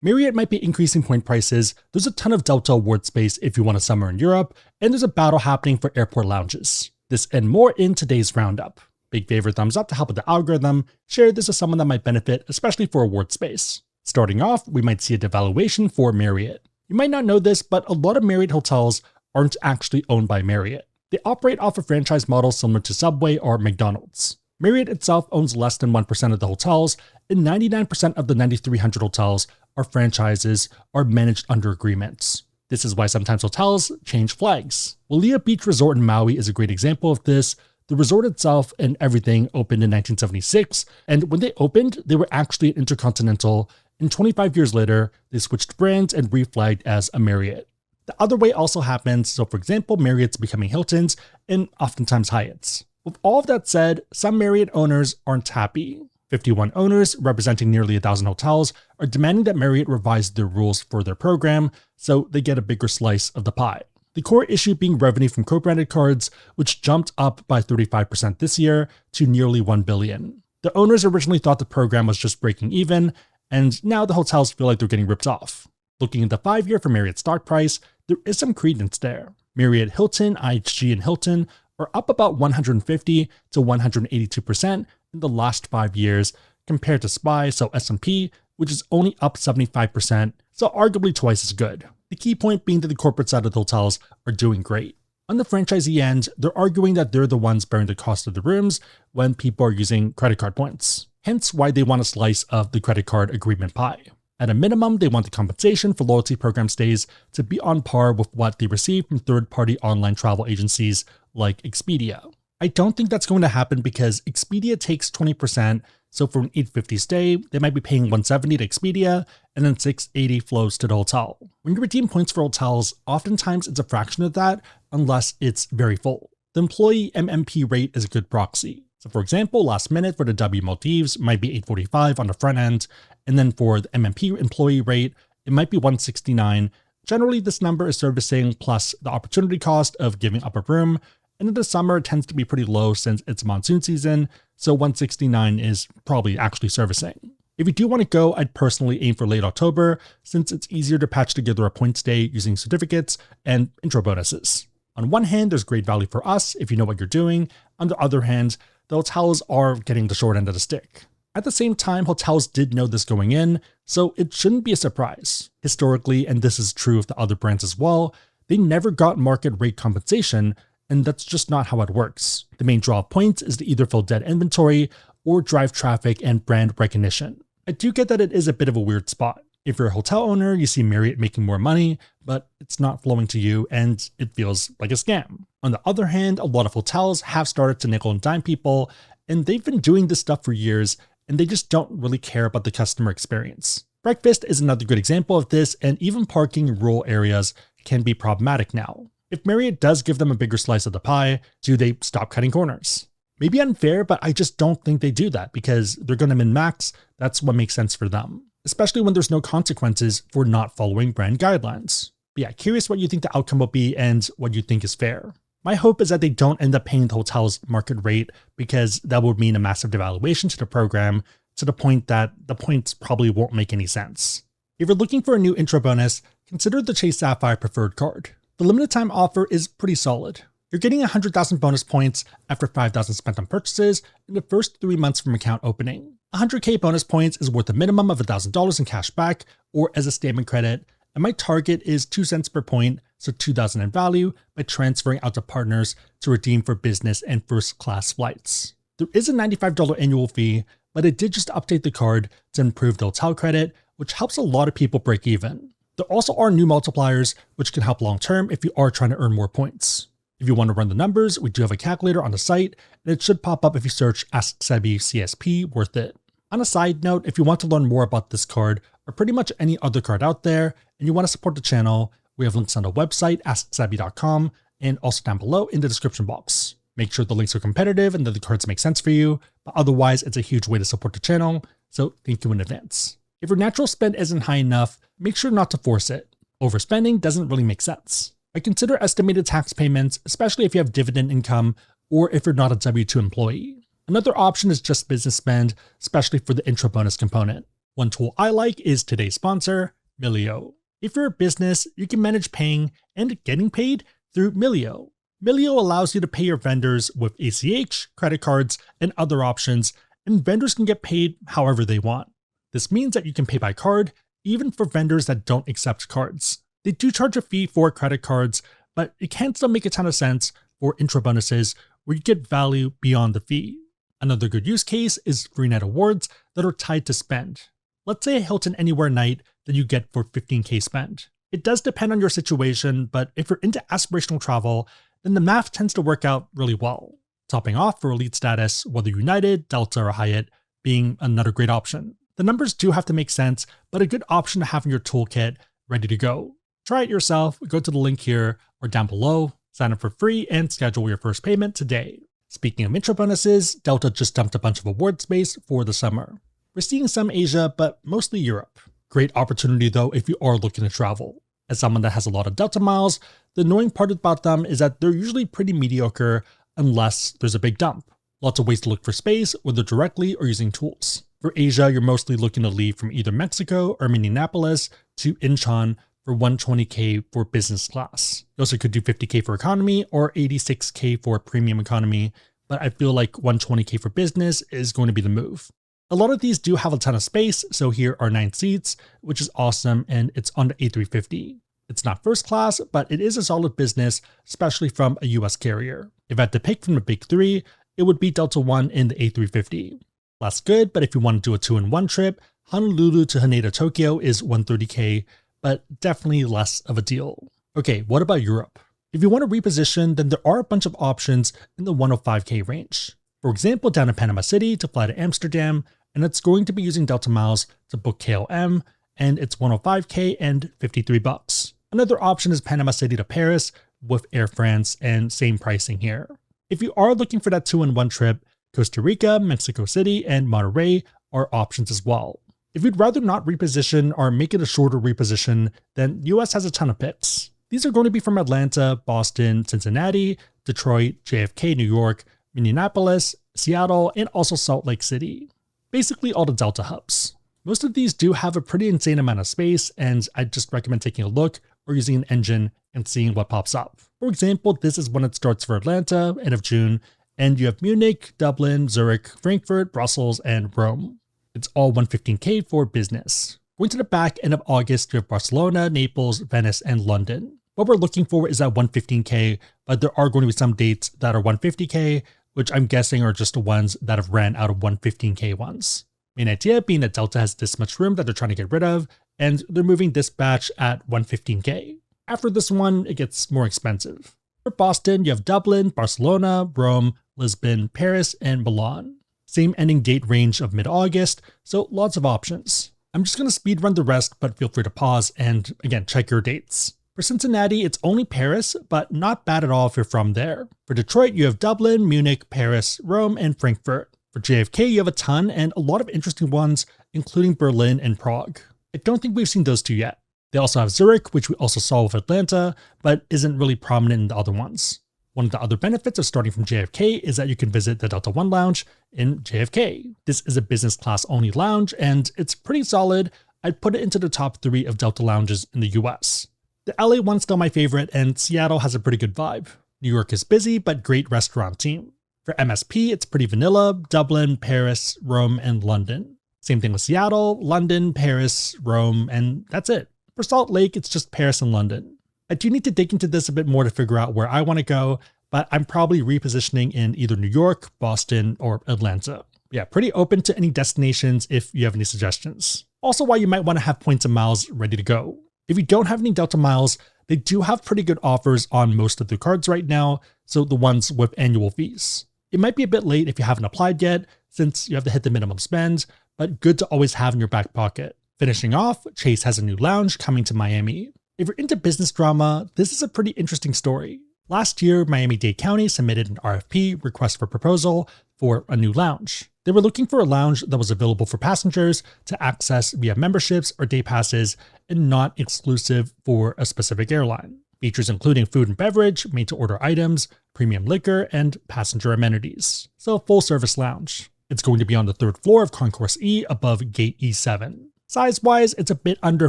Marriott might be increasing point prices, there's a ton of Delta award space if you want a summer in Europe, and there's a battle happening for airport lounges. This and more in today's roundup. Big favor thumbs up to help with the algorithm, share this with someone that might benefit, especially for award space. Starting off, we might see a devaluation for Marriott. You might not know this, but a lot of Marriott hotels aren't actually owned by Marriott. They operate off a franchise model similar to Subway or McDonald's. Marriott itself owns less than 1% of the hotels, and 99% of the 9,300 hotels are franchises are managed under agreements. This is why sometimes hotels change flags. Wailea Beach Resort in Maui is a great example of this. The resort itself and everything opened in 1976, and when they opened, they were actually an Intercontinental, and 25 years later, they switched brands and reflagged as a Marriott. The other way also happens, so for example, Marriott's becoming Hilton's and oftentimes Hyatt's. With all of that said, some Marriott owners aren't happy. 51 owners, representing nearly 1,000 hotels, are demanding that Marriott revise their rules for their program so they get a bigger slice of the pie. The core issue being revenue from co-branded cards, which jumped up by 35% this year to nearly $1 billion. The owners originally thought the program was just breaking even, and now the hotels feel like they're getting ripped off. Looking at the 5-year for Marriott's stock price, there is some credence there. Marriott, Hilton, IHG, and Hilton are up about 150 to 182% in the last 5 years compared to SPY, so S&P, which is only up 75%, so arguably twice as good. The key point being that the corporate side of the hotels are doing great. On the franchisee end, they're arguing that they're the ones bearing the cost of the rooms when people are using credit card points. Hence why they want a slice of the credit card agreement pie. At a minimum, they want the compensation for loyalty program stays to be on par with what they receive from third-party online travel agencies like Expedia. I don't think that's going to happen because Expedia takes 20%, so for an $850 stay, they might be paying $170 to Expedia, and then $680 flows to the hotel. When you redeem points for hotels, oftentimes it's a fraction of that, unless it's very full. The employee MMP rate is a good proxy. So for example, last minute for the W Maldives might be $845 on the front end, and then for the MMP employee rate, it might be $169. Generally, this number is servicing plus the opportunity cost of giving up a room, and in the summer it tends to be pretty low since it's monsoon season, so $169 is probably actually servicing. If you do want to go, I'd personally aim for late October, since it's easier to patch together a point stay using certificates and intro bonuses. On one hand, there's great value for us if you know what you're doing. On the other hand, the hotels are getting the short end of the stick. At the same time, hotels did know this going in, so it shouldn't be a surprise. Historically, and this is true of the other brands as well, they never got market rate compensation, and that's just not how it works. The main draw of points is to either fill dead inventory or drive traffic and brand recognition. I do get that it is a bit of a weird spot. If you're a hotel owner, you see Marriott making more money, but it's not flowing to you and it feels like a scam. On the other hand, a lot of hotels have started to nickel and dime people, and they've been doing this stuff for years, and they just don't really care about the customer experience. Breakfast is another good example of this, and even parking in rural areas can be problematic now. If Marriott does give them a bigger slice of the pie, do they stop cutting corners? Maybe unfair, but I just don't think they do that because they're going to min-max. That's what makes sense for them, especially when there's no consequences for not following brand guidelines. But yeah, curious what you think the outcome will be and what you think is fair. My hope is that they don't end up paying the hotel's market rate because that would mean a massive devaluation to the program to the point that the points probably won't make any sense. If you're looking for a new intro bonus, consider the Chase Sapphire Preferred Card. The limited time offer is pretty solid. You're getting 100,000 bonus points after 5,000 spent on purchases in the first 3 months from account opening. 100K bonus points is worth a minimum of $1,000 in cash back or as a statement credit, and my target is 2 cents per point, so $2,000 in value by transferring out to partners to redeem for business and first class flights. There is a $95 annual fee, but I did just update the card to improve the hotel credit, which helps a lot of people break even. There also are new multipliers, which can help long term if you are trying to earn more points. If you want to run the numbers, we do have a calculator on the site, and it should pop up if you search AskSebby CSP worth it. On a side note, if you want to learn more about this card or pretty much any other card out there, and you want to support the channel, we have links on the website, AskSebby.com, and also down below in the description box. Make sure the links are competitive and that the cards make sense for you, but otherwise it's a huge way to support the channel, so thank you in advance. If your natural spend isn't high enough, make sure not to force it. Overspending doesn't really make sense. I consider estimated tax payments, especially if you have dividend income or if you're not a W-2 employee. Another option is just business spend, especially for the intro bonus component. One tool I like is today's sponsor, Melio. If you're a business, you can manage paying and getting paid through Melio. Melio allows you to pay your vendors with ACH, credit cards, and other options, and vendors can get paid however they want. This means that you can pay by card, even for vendors that don't accept cards. They do charge a fee for credit cards, but it can still make a ton of sense for intro bonuses where you get value beyond the fee. Another good use case is free night awards that are tied to spend. Let's say a Hilton Anywhere night that you get for 15K spend. It does depend on your situation, but if you're into aspirational travel, then the math tends to work out really well. Topping off for elite status, whether United, Delta, or Hyatt, being another great option. The numbers do have to make sense, but a good option to have in your toolkit ready to go. Try it yourself, go to the link here or down below, sign up for free, and schedule your first payment today. Speaking of intro bonuses, Delta just dumped a bunch of award space for the summer. We're seeing some Asia, but mostly Europe. Great opportunity though if you are looking to travel. As someone that has a lot of Delta miles, the annoying part about them is that they're usually pretty mediocre unless there's a big dump. Lots of ways to look for space, whether directly or using tools. For Asia, you're mostly looking to leave from either Mexico or Minneapolis to Incheon for 120K for business class. You also could do 50K for economy or 86K for premium economy, but I feel like 120K for business is going to be the move. A lot of these do have a ton of space, so here are 9 seats, which is awesome, and it's on the A350. It's not first class, but it is a solid business, especially from a US carrier. If I had to pick from the big 3, it would be Delta One in the A350. Less good, but if you want to do a 2-in-1 trip, Honolulu to Haneda, Tokyo is 130K, but definitely less of a deal. Okay, what about Europe? If you want to reposition, then there are a bunch of options in the 105K range. For example, down in Panama City to fly to Amsterdam, and it's going to be using Delta miles to book KLM, and it's 105K and $53. Another option is Panama City to Paris with Air France, and same pricing here. If you are looking for that 2-in-1 trip, Costa Rica, Mexico City, and Monterrey are options as well. If you'd rather not reposition or make it a shorter reposition, then US has a ton of picks. These are going to be from Atlanta, Boston, Cincinnati, Detroit, JFK, New York, Minneapolis, Seattle, and also Salt Lake City. Basically all the Delta hubs. Most of these do have a pretty insane amount of space, and I'd just recommend taking a look or using an engine and seeing what pops up. For example, this is when it starts for Atlanta, end of June, and you have Munich, Dublin, Zurich, Frankfurt, Brussels, and Rome. It's all 115K for business. Going to the back end of August, you have Barcelona, Naples, Venice, and London. What we're looking for is at 115K, but there are going to be some dates that are 150K, which I'm guessing are just the ones that have ran out of 115K ones. Main idea being that Delta has this much room that they're trying to get rid of, and they're moving this batch at 115K. After this one, it gets more expensive. For Boston, you have Dublin, Barcelona, Rome, Lisbon, Paris, and Milan. Same ending date range of mid-August, so lots of options. I'm just going to speed run the rest, but feel free to pause and, again, check your dates. For Cincinnati, it's only Paris, but not bad at all if you're from there. For Detroit, you have Dublin, Munich, Paris, Rome, and Frankfurt. For JFK, you have a ton and a lot of interesting ones, including Berlin and Prague. I don't think we've seen those two yet. They also have Zurich, which we also saw with Atlanta, but isn't really prominent in the other ones. One of the other benefits of starting from JFK is that you can visit the Delta One lounge in JFK. This is a business class only lounge, and it's pretty solid. I'd put it into the top 3 of Delta lounges in the US. The LA one's still my favorite, and Seattle has a pretty good vibe. New York is busy, but great restaurant team. For MSP, it's pretty vanilla: Dublin, Paris, Rome, and London. Same thing with Seattle, London, Paris, Rome, and that's it. For Salt Lake, it's just Paris and London. I do need to dig into this a bit more to figure out where I want to go, but I'm probably repositioning in either New York, Boston, or Atlanta. Yeah, pretty open to any destinations if you have any suggestions. Also, why you might want to have points and miles ready to go. If you don't have any Delta miles, they do have pretty good offers on most of the cards right now, so the ones with annual fees. It might be a bit late if you haven't applied yet, since you have to hit the minimum spend, but good to always have in your back pocket. Finishing off, Chase has a new lounge coming to Miami. If you're into business drama, this is a pretty interesting story. Last year, Miami-Dade County submitted an RFP, request for proposal, for a new lounge. They were looking for a lounge that was available for passengers to access via memberships or day passes and not exclusive for a specific airline. Features including food and beverage, made-to-order items, premium liquor, and passenger amenities. So a full-service lounge. It's going to be on the 3rd floor of Concourse E above Gate E7. Size-wise, it's a bit under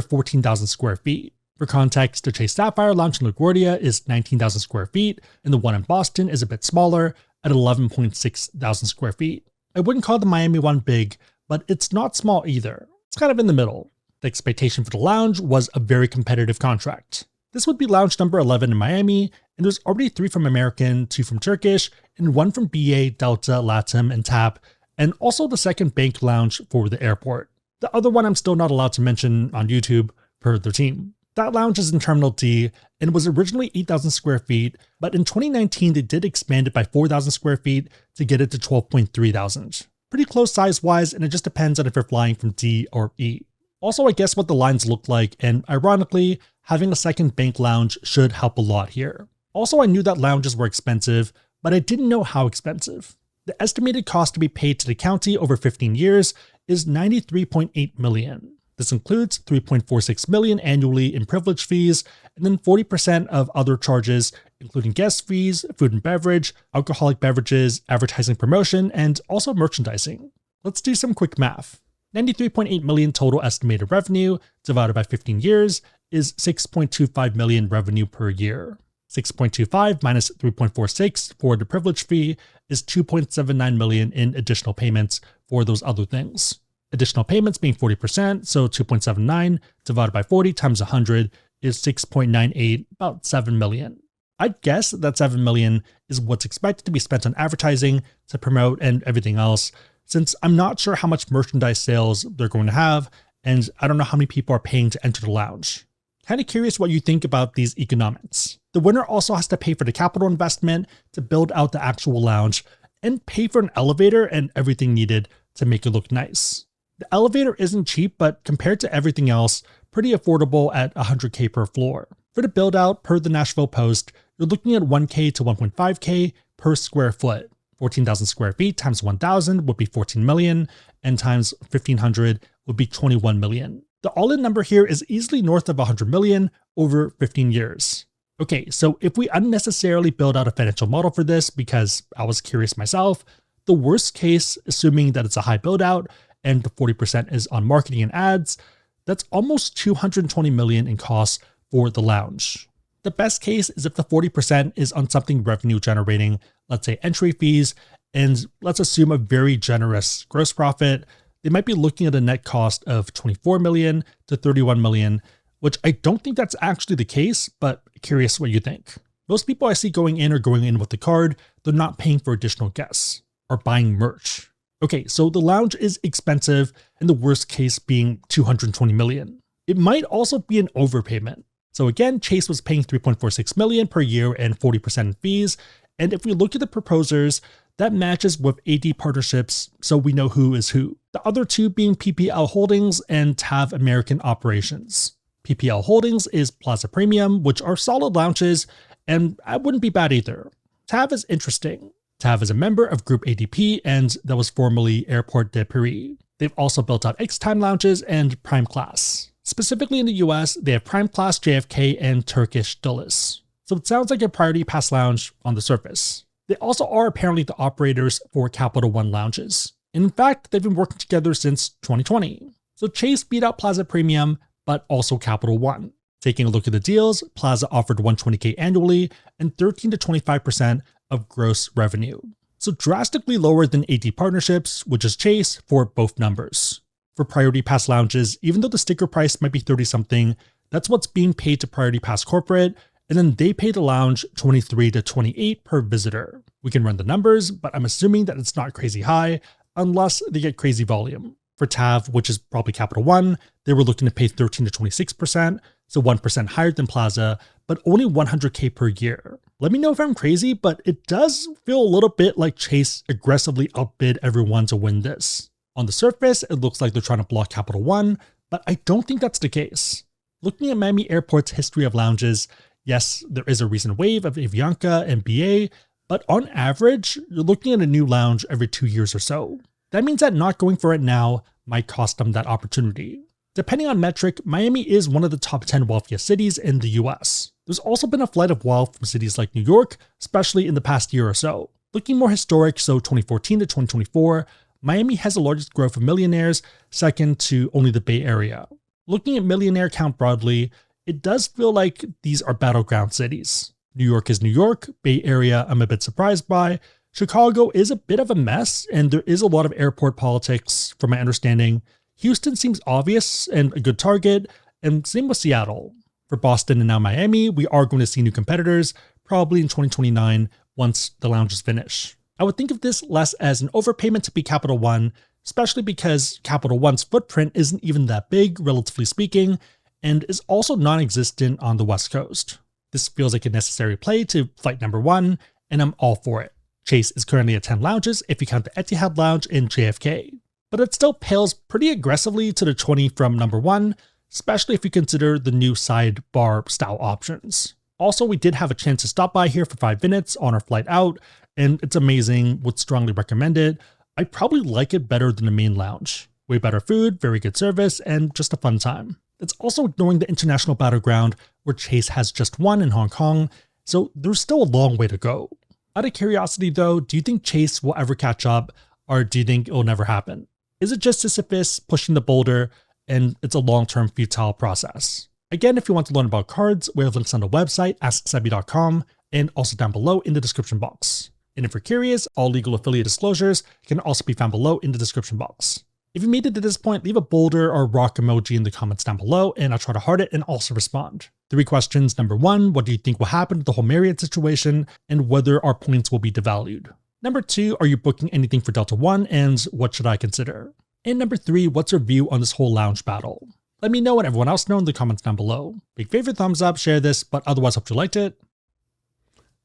14,000 square feet. For context, the Chase Sapphire Lounge in LaGuardia is 19,000 square feet, and the one in Boston is a bit smaller at 11.6 thousand square feet. I wouldn't call the Miami one big, but it's not small either. It's kind of in the middle. The expectation for the lounge was a very competitive contract. This would be lounge number 11 in Miami, and there's already 3 from American, 2 from Turkish, and 1 from BA, Delta, LATAM, and TAP, and also the second bank lounge for the airport. The other one I'm still not allowed to mention on YouTube per their team. That lounge is in Terminal D and was originally 8,000 square feet, but in 2019 they did expand it by 4,000 square feet to get it to 12.3 thousand. Pretty close size-wise, and it just depends on if you're flying from D or E. Also, I guess what the lines look like, and ironically, having a second bank lounge should help a lot here. Also, I knew that lounges were expensive, but I didn't know how expensive. The estimated cost to be paid to the county over 15 years is $93.8 million. This includes $3.46 million annually in privilege fees, and then 40% of other charges, including guest fees, food and beverage, alcoholic beverages, advertising promotion, and also merchandising. Let's do some quick math. 93.8 million total estimated revenue divided by 15 years is 6.25 million revenue per year. 6.25 minus 3.46 for the privilege fee is 2.79 million in additional payments for those other things. Additional payments being 40%, so 2.79 divided by 40 times 100 is 6.98, about 7 million. I'd guess that 7 million is what's expected to be spent on advertising to promote and everything else, since I'm not sure how much merchandise sales they're going to have, and I don't know how many people are paying to enter the lounge. Kind of curious what you think about these economics. The winner also has to pay for the capital investment to build out the actual lounge and pay for an elevator and everything needed to make it look nice. The elevator isn't cheap, but compared to everything else, pretty affordable at $100K per floor. For the build out, per the Nashville Post, you're looking at $1K to $1.5K per square foot. 14,000 square feet times 1,000 would be 14 million, and times 1,500 would be 21 million. The all-in number here is easily north of 100 million over 15 years. Okay, so if we unnecessarily build out a financial model for this, because I was curious myself, the worst case, assuming that it's a high build out and the 40% is on marketing and ads, that's almost 220 million in costs for the lounge. The best case is if the 40% is on something revenue generating, let's say entry fees, and let's assume a very generous gross profit, they might be looking at a net cost of 24 million to 31 million, which I don't think that's actually the case, but curious what you think. Most people I see going in are going in with the card, they're not paying for additional guests or buying merch. Okay, so the lounge is expensive, and the worst case being 220 million. It might also be an overpayment. So again, Chase was paying 3.46 million per year and 40% in fees. And if we look at the proposers, that matches with AD partnerships, so we know who is who. The other two being PPL Holdings and TAV American Operations. PPL Holdings is Plaza Premium, which are solid lounges, and I wouldn't be bad either. TAV is interesting. TAV is a member of Group ADP, and that was formerly Airport de Paris. They've also built out X-Time lounges and Prime Class. Specifically in the US, they have Prime Class JFK and Turkish Dulles. So it sounds like a Priority Pass lounge on the surface. They also are apparently the operators for Capital One lounges. In fact, they've been working together since 2020. So Chase beat out Plaza Premium, but also Capital One. Taking a look at the deals, Plaza offered $120K annually and 13 to 25% of gross revenue. So drastically lower than AD partnerships, which is Chase, for both numbers. For Priority Pass lounges, even though the sticker price might be 30 something, that's what's being paid to Priority Pass corporate, and then they pay the lounge 23 to 28 per visitor. We can run the numbers, but I'm assuming that it's not crazy high unless they get crazy volume. For TAV, which is probably Capital One, they were looking to pay 13 to 26%, so 1% higher than Plaza, but only 100K per year. Let me know if I'm crazy, but it does feel a little bit like Chase aggressively outbid everyone to win this. On the surface, it looks like they're trying to block Capital One, but I don't think that's the case. Looking at Miami Airport's history of lounges, yes, there is a recent wave of Avianca and BA, but on average, you're looking at a new lounge every 2 years or so. That means that not going for it now might cost them that opportunity. Depending on metric, Miami is one of the top 10 wealthiest cities in the US. There's also been a flight of wealth from cities like New York, especially in the past year or so. Looking more historic, so 2014 to 2024, Miami has the largest growth of millionaires, second to only the Bay Area. Looking at millionaire count broadly, it does feel like these are battleground cities. New York is New York, Bay Area I'm a bit surprised by. Chicago is a bit of a mess, and there is a lot of airport politics from my understanding. Houston seems obvious and a good target, and same with Seattle. For Boston and now Miami, we are going to see new competitors, probably in 2029 once the lounges finish. I would think of this less as an overpayment to be Capital One, especially because Capital One's footprint isn't even that big, relatively speaking, and is also non-existent on the West Coast. This feels like a necessary play to flight number 1, and I'm all for it. Chase is currently at 10 lounges if you count the Etihad Lounge in JFK, but it still pales pretty aggressively to the 20 from number 1, especially if you consider the new sidebar style options. Also, we did have a chance to stop by here for 5 minutes on our flight out, and it's amazing, would strongly recommend it. I probably like it better than the main lounge. Way better food, very good service, and just a fun time. It's also ignoring the international battleground where Chase has just one in Hong Kong, so there's still a long way to go. Out of curiosity though, do you think Chase will ever catch up, or do you think it'll never happen? Is it just Sisyphus pushing the boulder and it's a long-term futile process? Again, if you want to learn about cards, we have links on the website, AskSebby.com, and also down below in the description box. And if you're curious, all legal affiliate disclosures can also be found below in the description box. If you made it to this point, leave a boulder or rock emoji in the comments down below, and I'll try to heart it and also respond. 3 questions. Number 1, what do you think will happen to the whole Marriott situation and whether our points will be devalued? Number 2, are you booking anything for Delta One and what should I consider? And number 3, what's your view on this whole lounge battle? Let me know and everyone else know in the comments down below. Big favorite, thumbs up, share this, but otherwise hope you liked it.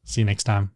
See you next time.